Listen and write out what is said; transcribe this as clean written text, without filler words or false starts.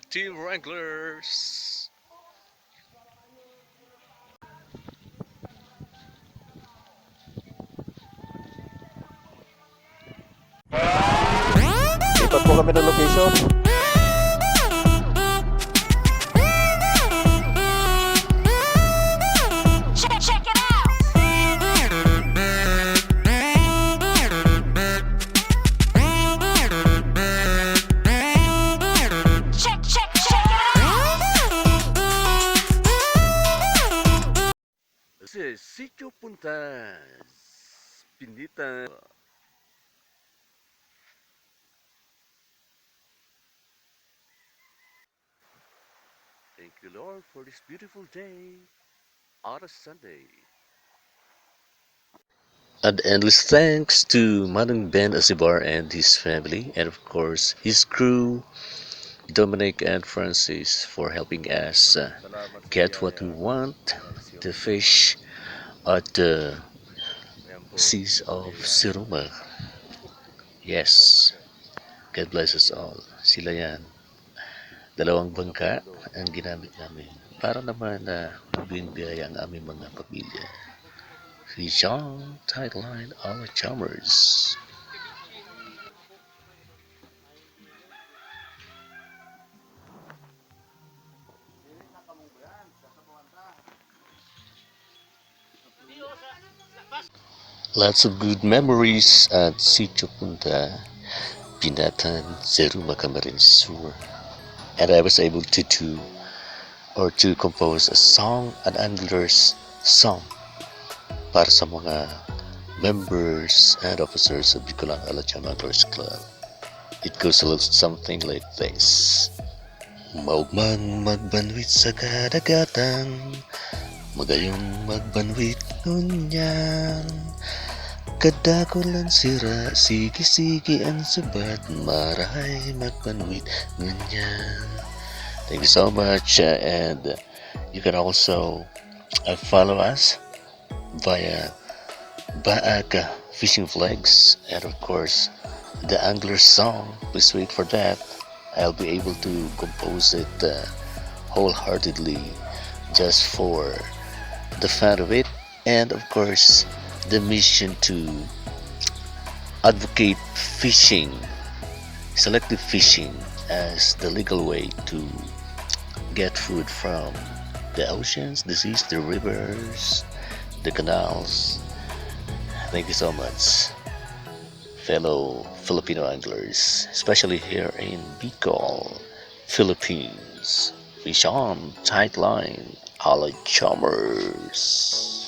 Team Wranglers. Ikot po kami ng location. Check it out. Check it out. This is Sitio Punta. Pinita. Thank you, Lord, for this beautiful day on a Sunday. And endless thanks to Mang Ben Acibar and his family, and of course his crew, Dominic and Francis, for helping us Salamat sa get what biyaya. we want, Benedisyon. the fish at the Ayan po, seas of pamilya. Siruma. Yes, God bless us all. Sila yan. Dalawang bangka ang ginamit namin para naman na magbiging biyaya ang aming mga pamilya. Si John Tightline, our chummers. Lots of good memories at Sitio Punta, Pinetan Siruma, Camarines Sur. And I was able to do or to compose a song, an angler's song para sa mga members and officers of Bicolang Alacham Anglers Club. It goes a little something like this. Maugmang magbanwit sa kadagatan, magayong magbanwit ngunyan. Kadako lang sira, sige-sige ang sabat, maray magbanwit ngunyan. Thank you so much, and you can also follow us via Baag Fishing Flags, and of course the angler's song. Please wait for that. I'll be able to compose it wholeheartedly just for the fun of it, and of course the mission to advocate fishing, selective fishing, as the legal way to get food from the oceans, the seas, the rivers, the canals. Thank you so much, fellow Filipino anglers, especially here in Bicol, Philippines. Fish on, tight line, all chummers.